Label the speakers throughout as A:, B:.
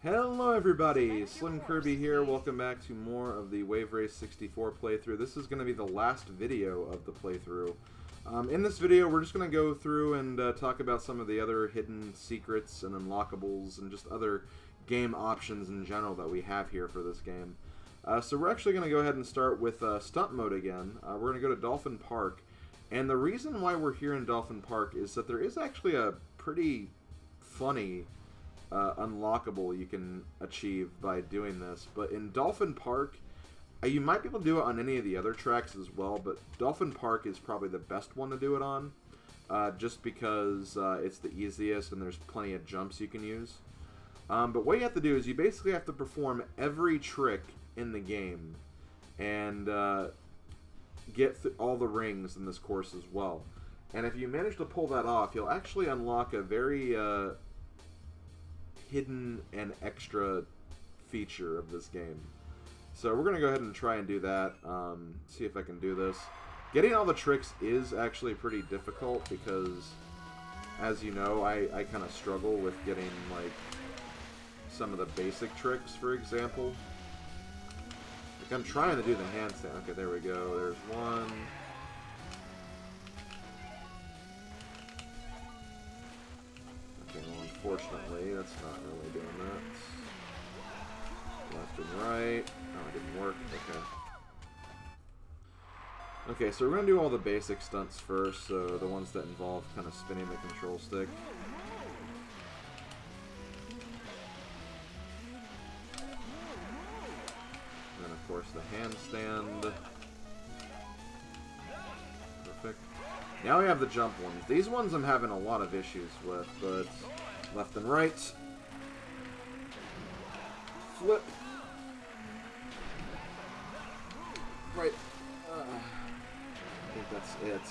A: Hello everybody, SlimKirby here. Welcome back to more of the Wave Race 64 playthrough. This is going to be the last video of the playthrough. In this video we're just going to go through and talk about some of the other hidden secrets and unlockables and just other game options in general that we have here for this game. So we're actually going to go ahead and start with Stunt Mode again. We're going to go to Dolphin Park, and the reason why we're here in Dolphin Park is that there is actually a pretty funny unlockable you can achieve by doing this. But in Dolphin Park, you might be able to do it on any of the other tracks as well, but Dolphin Park is probably the best one to do it on, just because it's the easiest and there's plenty of jumps you can use. But what you have to do is you basically have to perform every trick in the game and get all the rings in this course as well. And if you manage to pull that off, you'll actually unlock a very hidden and extra feature of this game. So we're going to go ahead and try and do that, see if I can do this. Getting all the tricks is actually pretty difficult because, as you know, I kind of struggle with getting, like, some of the basic tricks, for example. Like, I'm trying to do the handstand. Okay, there we go. There's one. Okay, well, unfortunately, that's not really doing that. Left and right. Oh, it didn't work. Okay. Okay, so we're going to do all the basic stunts first, so the ones that involve kind of spinning the control stick. And then, of course, the handstand. Perfect. Now we have the jump ones. These ones I'm having a lot of issues with, but left and right. Flip. Right. I think that's it.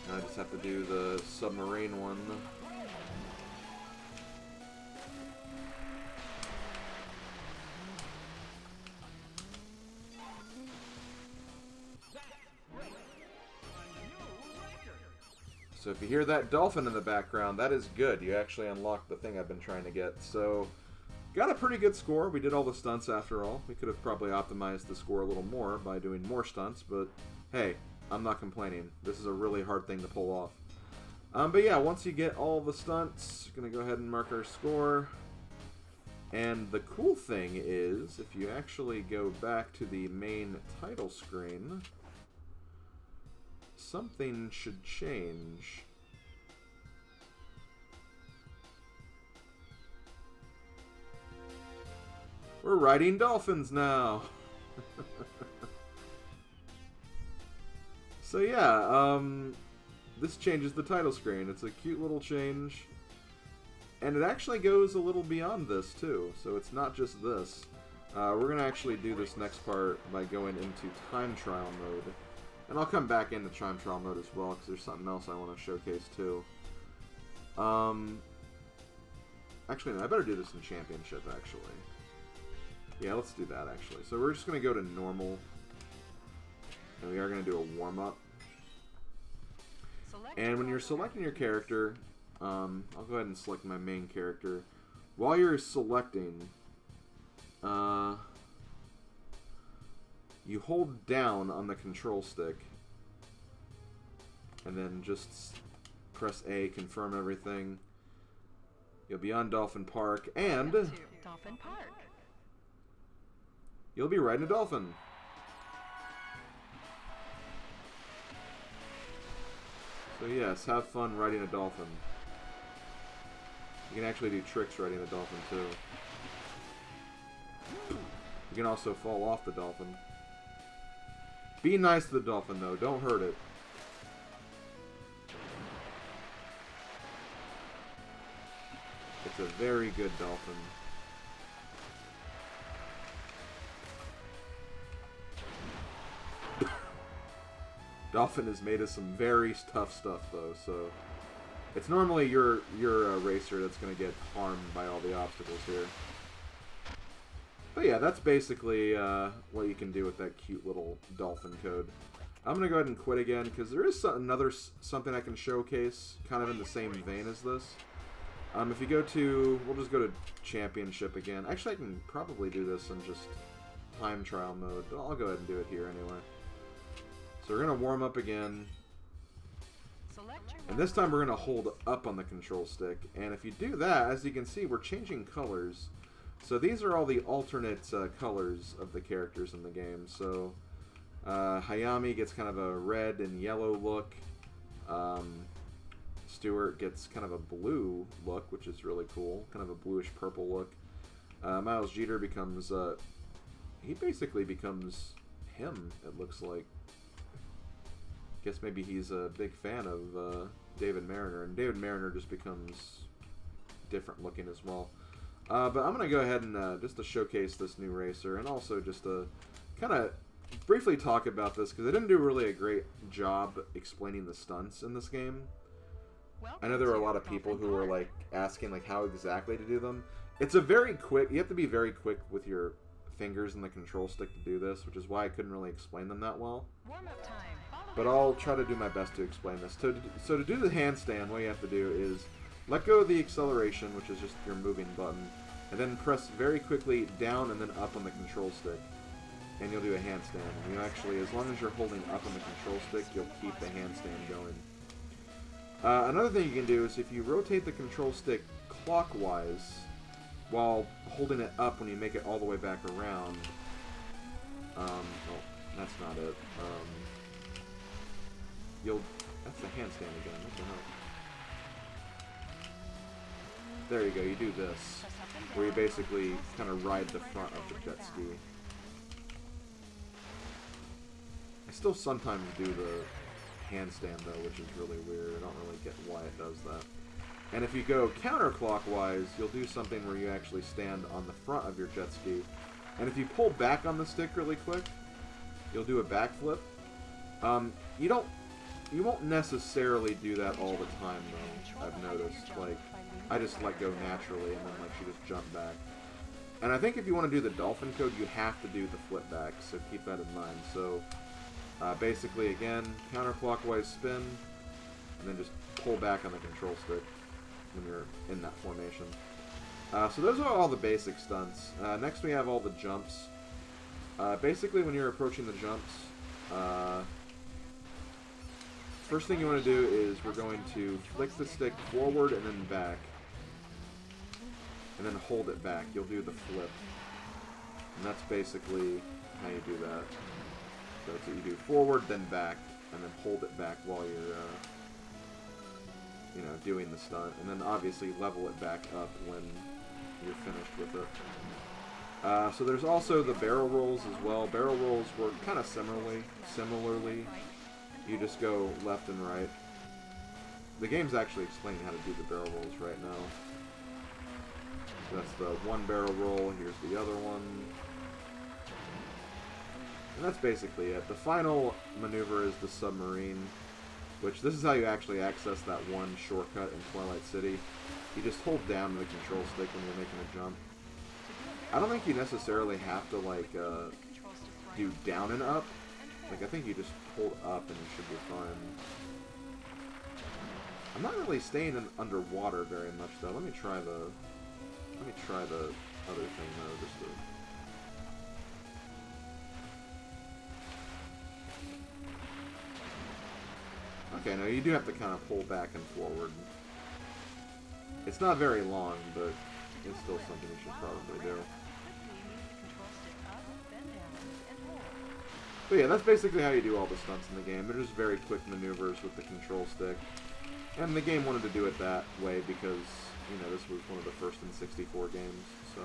A: Now I just have to do the submarine one. So if you hear that dolphin in the background, that is good. You actually unlocked the thing I've been trying to get. So, got a pretty good score. We did all the stunts after all. We could have probably optimized the score a little more by doing more stunts, but hey, I'm not complaining. This is a really hard thing to pull off. But yeah, once you get all the stunts, going to go ahead and mark our score. And the cool thing is, if you actually go back to the main title screen, something should change. We're riding dolphins now! So yeah, this changes the title screen. It's a cute little change. And it actually goes a little beyond this too, so it's not just this. We're going to actually do this next part by going into time trial mode. And I'll come back into time trial mode as well, because there's something else I want to showcase too. Actually, no, I better do this in championship, actually. Yeah, let's do that, actually. So we're just going to go to normal. And we are going to do a warm-up. And when you're selecting your character, I'll go ahead and select my main character. While you're selecting, you hold down on the control stick, and then just press A, confirm everything. You'll be on Dolphin Park, and
B: Dolphin Park.
A: You'll be riding a dolphin. So yes, have fun riding a dolphin. You can actually do tricks riding a dolphin too. You can also fall off the dolphin. Be nice to the dolphin, though. Don't hurt it. It's a very good dolphin. Dolphin is made of some very tough stuff, though, so it's normally your racer that's going to get harmed by all the obstacles here. But yeah, that's basically what you can do with that cute little dolphin code. I'm going to go ahead and quit again, because there is something I can showcase, kind of in the same vein as this. If you go to, we'll just go to championship again. Actually, I can probably do this in just time trial mode, but I'll go ahead and do it here anyway. So we're going to warm up again. And this time we're going to hold up on the control stick. And if you do that, as you can see, we're changing colors. So these are all the alternate colors of the characters in the game. So Hayami gets kind of a red and yellow look. Stuart gets kind of a blue look, which is really cool. Kind of a bluish purple look. Miles Jeter becomes, he basically becomes him, it looks like. Guess maybe he's a big fan of David Mariner, and David Mariner just becomes different looking as well. But I'm going to go ahead and just to showcase this new racer, and also just to kind of briefly talk about this, because I didn't do really a great job explaining the stunts in this game. I know there were a lot of people who were like asking like how exactly to do them. It's a very quick, you have to be very quick with your fingers and the control stick to do this, which is why I couldn't really explain them that well. But I'll try to do my best to explain this. So to do the handstand, what you have to do is let go of the acceleration, which is just your moving button, and then press very quickly down and then up on the control stick, and you'll do a handstand. And you actually, as long as you're holding up on the control stick, you'll keep the handstand going. Another thing you can do is if you rotate the control stick clockwise while holding it up when you make it all the way back around. Oh, that's not it. That's the handstand again. What the hell? There you go. You do this, where you basically kind of ride the front of the jet ski. I still sometimes do the handstand though, which is really weird. I don't really get why it does that. And if you go counterclockwise, you'll do something where you actually stand on the front of your jet ski. And if you pull back on the stick really quick, you'll do a backflip. You won't necessarily do that all the time though, I've noticed. Like, I just let go naturally and then like you just jump back. And I think if you want to do the Dolphin code, you have to do the flip back, so keep that in mind. So basically again, counterclockwise spin, and then just pull back on the control stick when you're in that formation. So those are all the basic stunts. Next we have all the jumps. Basically when you're approaching the jumps, first thing you want to do is we're going to flick the stick forward and then back, and then hold it back. You'll do the flip, and that's basically how you do that. So that's what you do: forward, then back, and then hold it back while you're doing the stunt, and then obviously level it back up when you're finished with it. So there's also the barrel rolls as well. Barrel rolls work kind of similarly. You just go left and right. The game's actually explaining how to do the barrel rolls right now. So that's the one barrel roll. Here's the other one. And that's basically it. The final maneuver is the submarine, which this is how you actually access that one shortcut in Twilight City. You just hold down the control stick when you're making a jump. I don't think you necessarily have to like do down and up. Like I think you just hold up and you should be fine. I'm not really staying underwater very much though. Let me try the other thing though, just to. Okay, no, you do have to kind of pull back and forward. It's not very long, but it's still something you should probably do. But yeah, that's basically how you do all the stunts in the game. They're just very quick maneuvers with the control stick. And the game wanted to do it that way because, this was one of the first in 64 games, so.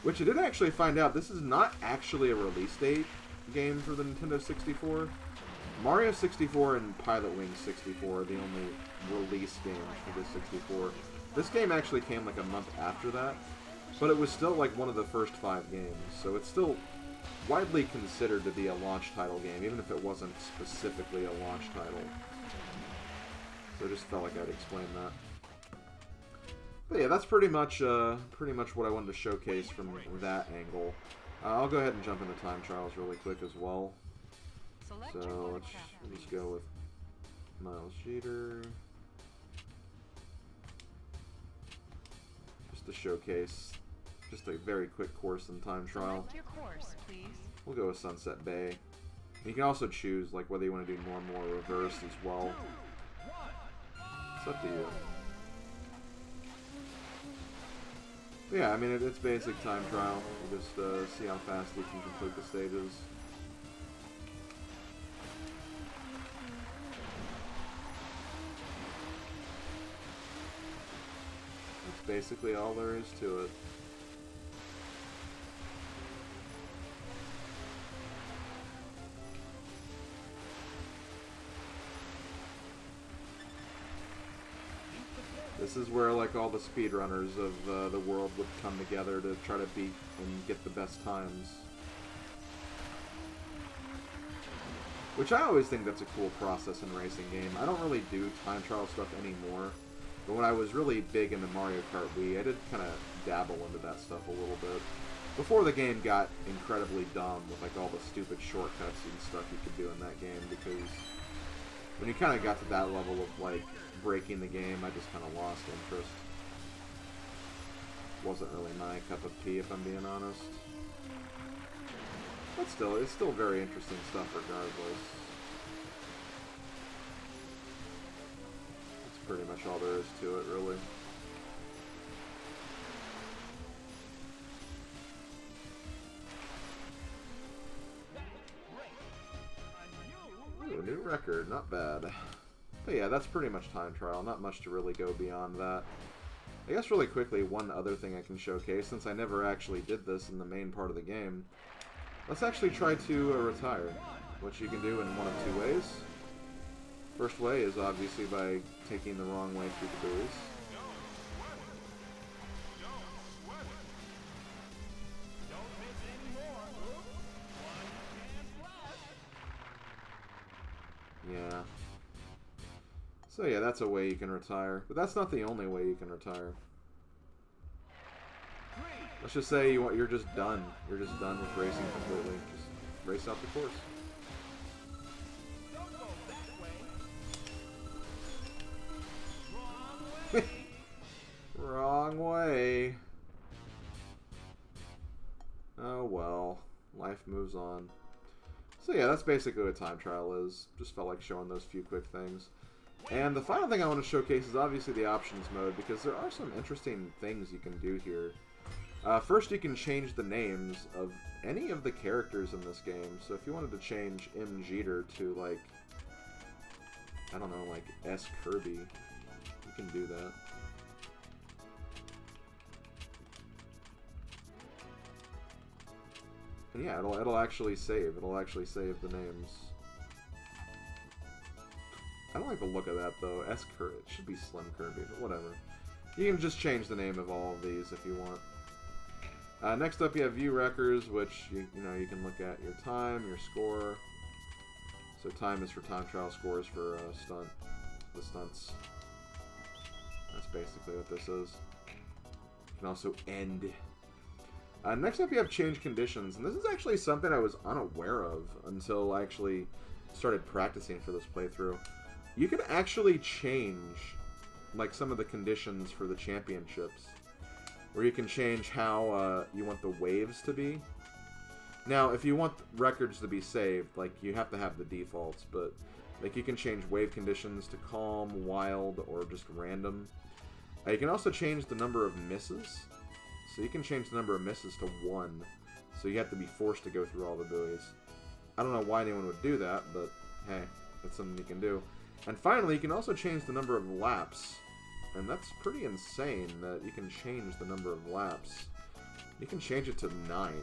A: Which I did actually find out, this is not actually a release date game for the Nintendo 64. Mario 64 and Pilot Wings 64 are the only release games for the 64. This game actually came like a month after that, but it was still like one of the first 5 games, so it's still widely considered to be a launch title game, even if it wasn't specifically a launch title. So I just felt like I'd explain that. But yeah, that's pretty much what I wanted to showcase from that angle. I'll go ahead and jump into time trials really quick as well. So let's just go with Miles Jeter. just to showcase just a very quick course and time trial.
B: Select your course, please.
A: We'll go with Sunset Bay. You can also choose like whether you want to do normal or reverse as well. It's up to you. But yeah, I mean it's basic time trial. You just see how fast you can complete the stages. That's basically all there is to it. This is where like all the speedrunners of the world would come together to try to beat and get the best times. Which I always think that's a cool process in a racing game. I don't really do time trial stuff anymore, but when I was really big into Mario Kart Wii, I did kind of dabble into that stuff a little bit. Before the game got incredibly dumb with like all the stupid shortcuts and stuff you could do in that game, because when you kind of got to that level of like breaking the game, I just kind of lost interest. Wasn't really my cup of tea, if I'm being honest. But still, it's still very interesting stuff regardless. That's pretty much all there is to it, really. Ooh, new record, not bad. But yeah, that's pretty much time trial. Not much to really go beyond that. I guess really quickly, one other thing I can showcase, since I never actually did this in the main part of the game. Let's actually try to retire, which you can do in one of two ways. First way is obviously by taking the wrong way through the buoys. Yeah. So yeah, that's a way you can retire. But that's not the only way you can retire. Let's just say you're just done. You're just done with racing completely. Just race out the course. Wrong way. Oh well. Life moves on. So yeah, that's basically what time trial is. Just felt like showing those few quick things. And the final thing I want to showcase is obviously the options mode, because there are some interesting things you can do here. First, you can change the names of any of the characters in this game. So if you wanted to change M. Jeter to, like, I don't know, like S. Kirby, you can do that. And yeah, it'll actually save. It'll actually save the names. I don't like the look of that, though. It should be SlimKirby, but whatever. You can just change the name of all of these if you want. Next up, you have view records, which you can look at your time, your score. So time is for time trial, scores for the stunts. That's basically what this is. You can also end. Next up, you have change conditions, and this is actually something I was unaware of until I actually started practicing for this playthrough. You can actually change like some of the conditions for the championships, where you can change how you want the waves to be. Now, if you want records to be saved, like, you have to have the defaults, but like you can change wave conditions to calm, wild, or just random. You can also change the number of misses. So you can change the number of misses to 1. So you have to be forced to go through all the buoys. I don't know why anyone would do that, but hey, that's something you can do. And finally, you can also change the number of laps. And that's pretty insane that you can change the number of laps. You can change it to 9.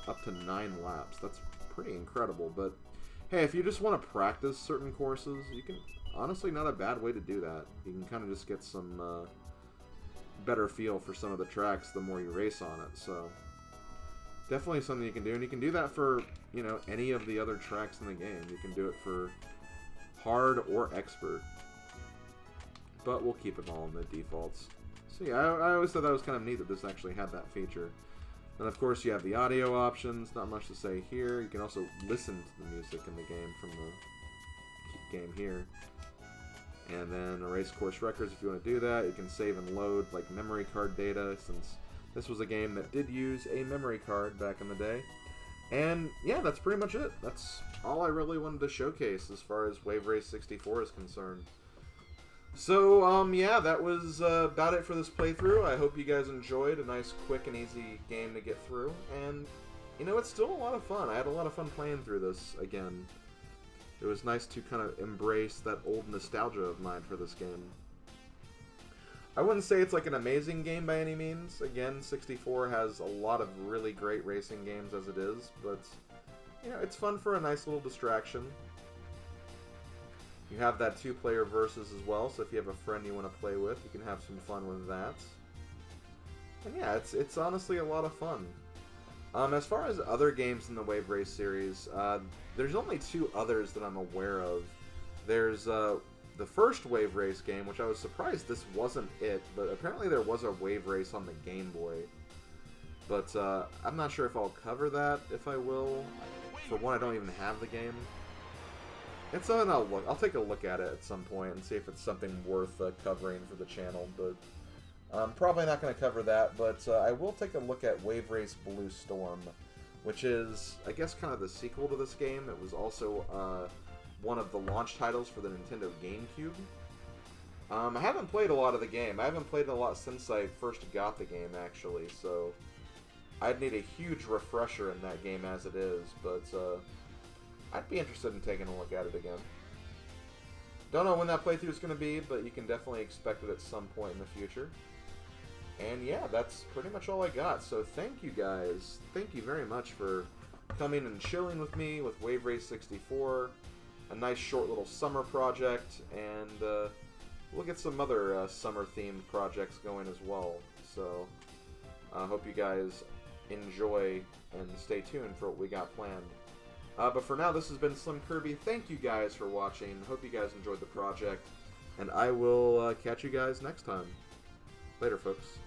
A: Up to 9 laps. That's pretty incredible. But hey, if you just want to practice certain courses, you can... Honestly, not a bad way to do that. You can kind of just get some better feel for some of the tracks the more you race on it. So definitely something you can do. And you can do that for, any of the other tracks in the game. You can do it for hard or expert. But we'll keep it all in the defaults. So yeah, I always thought that was kind of neat that this actually had that feature. And of course you have the audio options, not much to say here. You can also listen to the music in the game from the game here. And then erase course records if you want to do that. You can save and load like memory card data, since this was a game that did use a memory card back in the day. And yeah, that's pretty much it. That's all I really wanted to showcase as far as Wave Race 64 is concerned. So, yeah, that was about it for this playthrough. I hope you guys enjoyed. A nice, quick, and easy game to get through. And, you know, it's still a lot of fun. I had a lot of fun playing through this again. It was nice to kind of embrace that old nostalgia of mine for this game. I wouldn't say it's like an amazing game by any means. Again, 64 has a lot of really great racing games as it is, but, you know, it's fun for a nice little distraction. You have that 2-player versus as well, so if you have a friend you want to play with, you can have some fun with that. And yeah, it's honestly a lot of fun. As far as other games in the Wave Race series, there's only 2 others that I'm aware of. There's the first Wave Race game, which I was surprised this wasn't it, but apparently there was a Wave Race on the Game Boy. But I'm not sure if I'll cover that, if I will. For one, I don't even have the game. It's something I'll take a look at it at some point and see if it's something worth covering for the channel, but I'm probably not going to cover that, but I will take a look at Wave Race Blue Storm, which is, I guess, kind of the sequel to this game. It was also one of the launch titles for the Nintendo GameCube. I haven't played a lot of the game. I haven't played it a lot since I first got the game, actually, so I'd need a huge refresher in that game as it is, but I'd be interested in taking a look at it again. Don't know when that playthrough is going to be, but you can definitely expect it at some point in the future. And yeah, that's pretty much all I got. So thank you guys. Thank you very much for coming and chilling with me with Wave Race 64. A nice short little summer project, and we'll get some other summer-themed projects going as well. So I hope you guys enjoy and stay tuned for what we got planned. But for now, this has been SlimKirby. Thank you guys for watching. Hope you guys enjoyed the project. And I will catch you guys next time. Later, folks.